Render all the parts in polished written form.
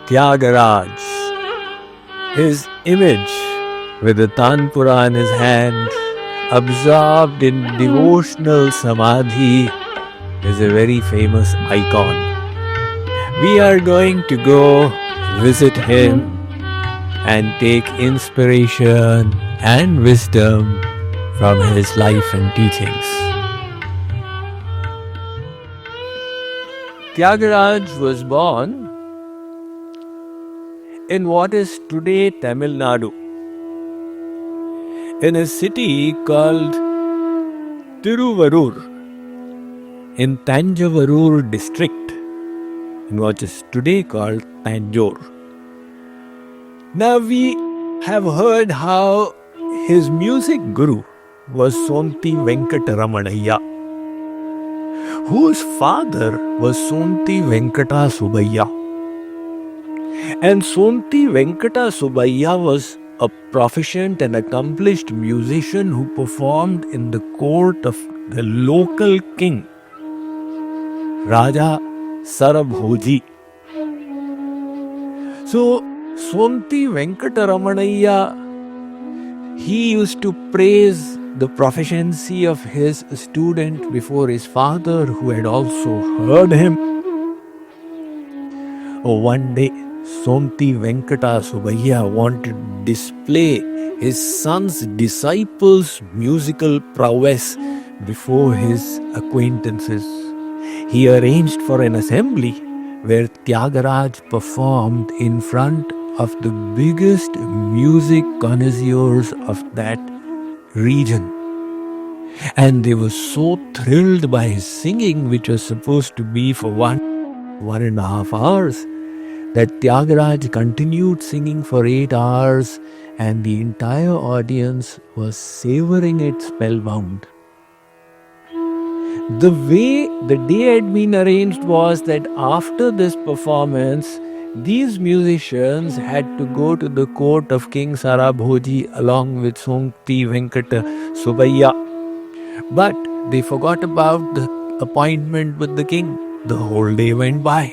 Tyagaraj. His image, with the Tanpura in his hand, absorbed in devotional samadhi, is a very famous icon. We are going to go visit him and take inspiration and wisdom from his life and teachings. Tyagaraj was born in what is today Tamil Nadu, in a city called Tiruvarur, in Tanjavur district, in what is today called Tanjore. Now we have heard how his music guru was Sonti Venkataramanayya, whose father was Sonti Venkata Subbayya. And Sonti Venkata Subbayya was a proficient and accomplished musician who performed in the court of the local king, Raja Sarabhoji. So, Sonti Venkataramanayya, he used to praise the proficiency of his student before his father, who had also heard him. One day, Sonti Venkata Subbayya wanted to display his son's disciples' musical prowess before his acquaintances. He arranged for an assembly where Tyagaraj performed in front of the biggest music connoisseurs of that region. And they were so thrilled by his singing, which was supposed to be for 1.5 hours, that Tyagaraj continued singing for 8 hours, and the entire audience was savoring it spellbound. The way the day had been arranged was that after this performance, these musicians had to go to the court of King Sarabhoji along with Sonti Venkata Subbayya. But they forgot about the appointment with the king. The whole day went by.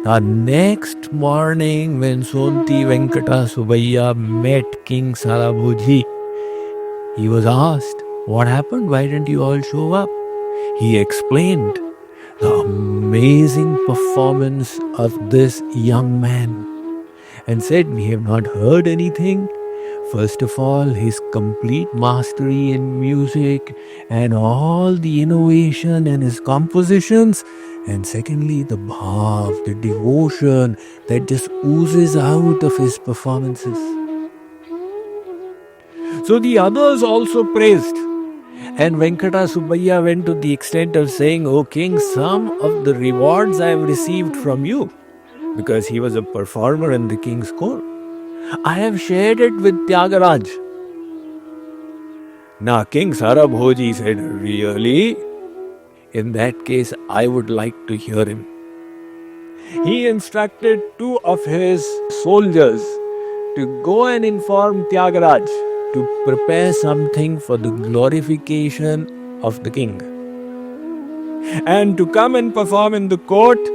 Now, next morning, when Sonti Venkata Subbayya met King Sarabhoji, he was asked, "What happened? Why didn't you all show up?" He explained the amazing performance of this young man and said, "We have not heard anything. First of all, his complete mastery in music and all the innovation in his compositions. And secondly, the bhav, the devotion that just oozes out of his performances." So the others also praised. And Venkata Subbayya went to the extent of saying, "O king, some of the rewards I have received from you," because he was a performer in the king's court, "I have shared it with Tyagaraj." Now King Sarabhoji said, "Really? In that case, I would like to hear him." He instructed 2 of his soldiers to go and inform Tyagaraj to prepare something for the glorification of the king, and to come and perform in the court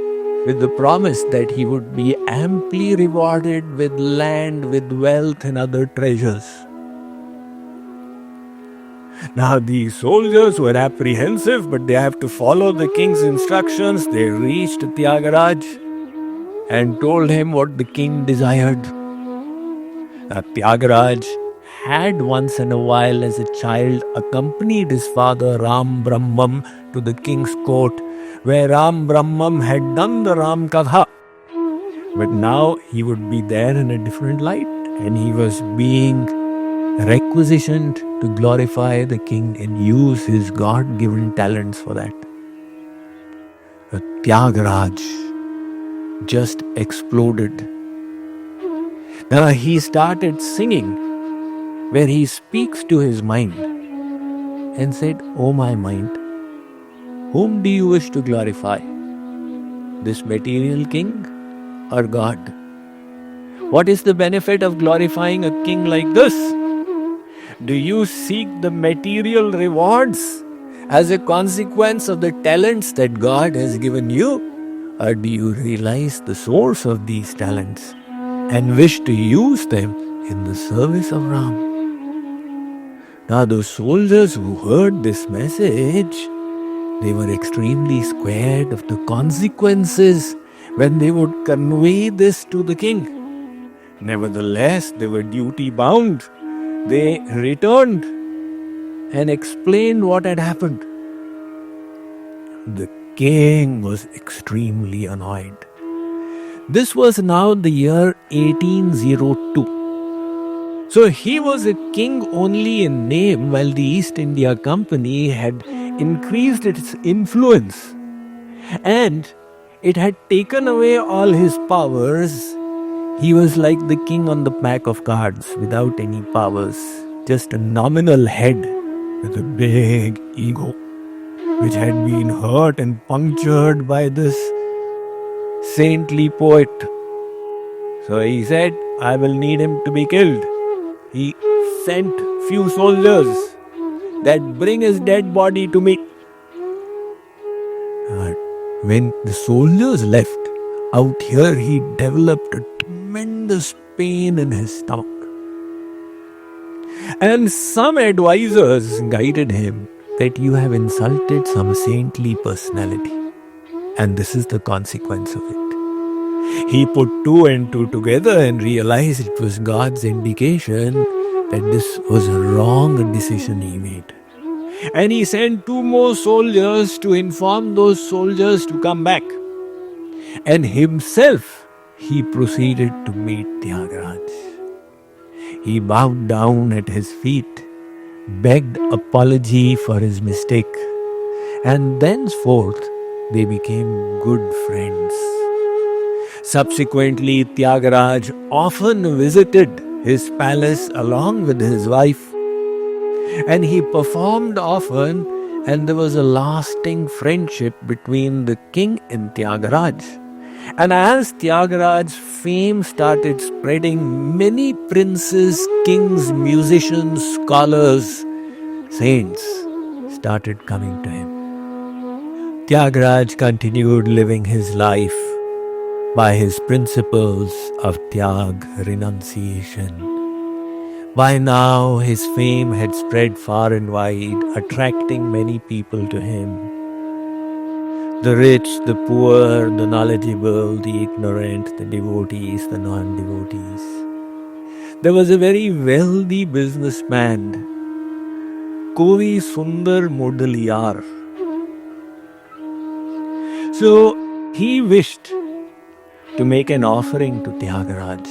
with the promise that he would be amply rewarded with land, with wealth and other treasures. Now these soldiers were apprehensive, but they have to follow the king's instructions. They reached Tyagaraj and told him what the king desired. Now Tyagaraj had once in a while as a child accompanied his father Ram Brahmam to the king's court, where Ram Brahmam had done the Ram Katha. But now he would be there in a different light, and he was being requisitioned to glorify the king and use his God-given talents for that. Tyagaraj just exploded. Now he started singing, where he speaks to his mind and said, "O my mind, whom do you wish to glorify? This material king or God? What is the benefit of glorifying a king like this? Do you seek the material rewards as a consequence of the talents that God has given you? or do you realize the source of these talents and wish to use them in the service of Ram? Now, those soldiers who heard this message, they were extremely scared of the consequences when they would convey this to the king. Nevertheless, they were duty bound. They returned and explained what had happened. The king was extremely annoyed. This was now the year 1802. So he was a king only in name, while the East India Company had increased its influence and it had taken away all his powers. He was like the king on the pack of cards without any powers, just a nominal head with a big ego, which had been hurt and punctured by this saintly poet. So he said, I will need him to be killed. He sent few soldiers that bring his dead body to me. But when the soldiers left, out here he developed a tremendous pain in his stomach. And some advisors guided him that you have insulted some saintly personality, and this is the consequence of it. He put two and two together and realized it was God's indication that this was a wrong decision he made. And he sent two more soldiers to inform those soldiers to come back. And himself, he proceeded to meet Tyagaraja. He bowed down at his feet, begged apology for his mistake, and thenceforth they became good friends. Subsequently, Tyagaraja often visited his palace along with his wife, and he performed often, and there was a lasting friendship between the king and Tyagaraja. And as Tyagaraja's fame started spreading, many princes, kings, musicians, scholars, saints started coming to him. Tyagaraja continued living his life by his principles of Tyag, renunciation. By now, his fame had spread far and wide, attracting many people to him. The rich, the poor, the knowledgeable, the ignorant, the devotees, the non-devotees. There was a very wealthy businessman, Kovi Sundar Mudaliyar. So he wished to make an offering to Tyagaraja.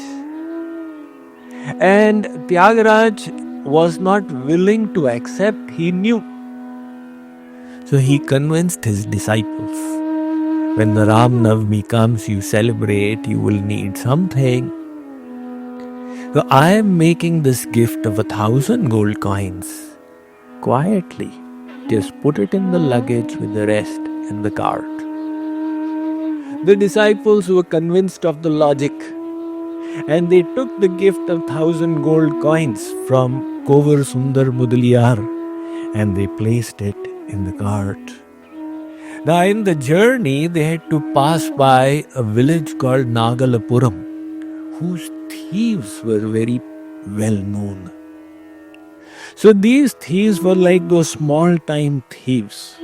And Tyagaraja was not willing to accept, he knew. So he convinced his disciples, when the Ram Navami comes, you celebrate, you will need something. So I am making this gift of 1,000 gold coins. Quietly, just put it in the luggage with the rest in the cart. The disciples were convinced of the logic, and they took the gift of 1,000 gold coins from Kovar Sundar Mudaliyar and they placed it in the cart. Now in the journey they had to pass by a village called Nagalapuram, whose thieves were very well known. So these thieves were like those small time thieves.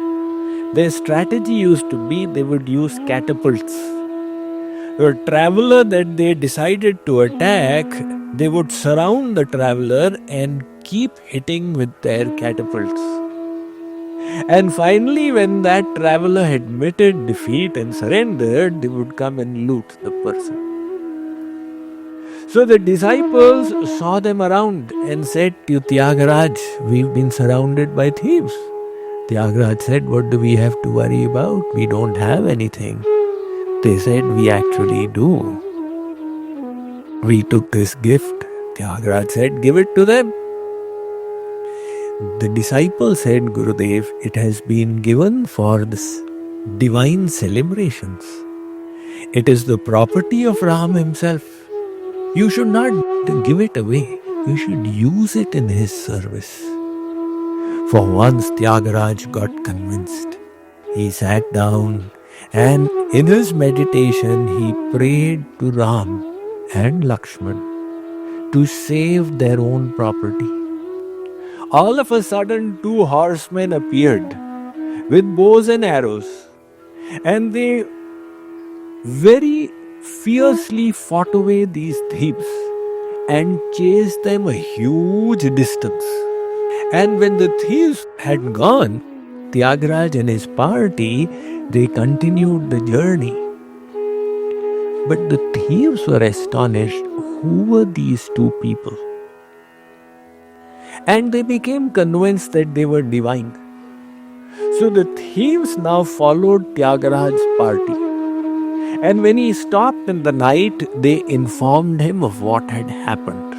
Their strategy used to be they would use catapults. A traveler that they decided to attack, they would surround the traveler and keep hitting with their catapults. And finally, when that traveler had admitted defeat and surrendered, they would come and loot the person. So the disciples saw them around and said to Tyagaraja, we've been surrounded by thieves. Tyagaraja said, what do we have to worry about? We don't have anything. They said, we actually do. We took this gift. Tyagaraja said, give it to them. The disciple said, Gurudev, it has been given for this divine celebrations. It is the property of Ram himself. You should not give it away. You should use it in his service. For once Tyagaraja got convinced. He sat down And in his meditation, he prayed to Ram and Lakshman to save their own property. All of a sudden, two horsemen appeared with bows and arrows, and they very fiercely fought away these thieves and chased them a huge distance. And when the thieves had gone, Tyagaraja and his party, they continued the journey. But the thieves were astonished. Who were these two people? And they became convinced that they were divine. So the thieves now followed Tyagaraja's party. And when he stopped in the night, they informed him of what had happened.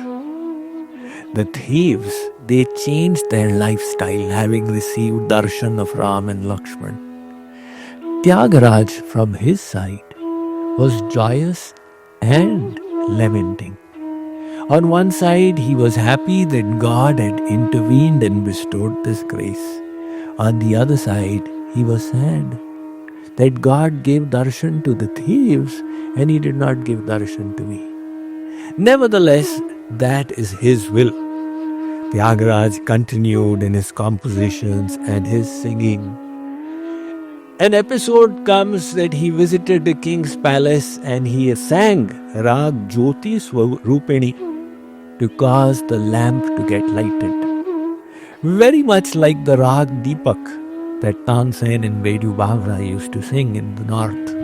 The thieves, they changed their lifestyle having received darshan of Ram and Lakshman. Tyagaraj, from his side, was joyous and lamenting. On one side, he was happy that God had intervened and bestowed this grace. On the other side, he was sad that God gave darshan to the thieves and he did not give darshan to me. Nevertheless, that is his will. Tyagaraj continued in his compositions and his singing. An episode comes that he visited the king's palace and he sang Rag Jyoti Swarupini to cause the lamp to get lighted. Very much like the Rag Deepak that Tansen and Vedu Bhavra used to sing in the north.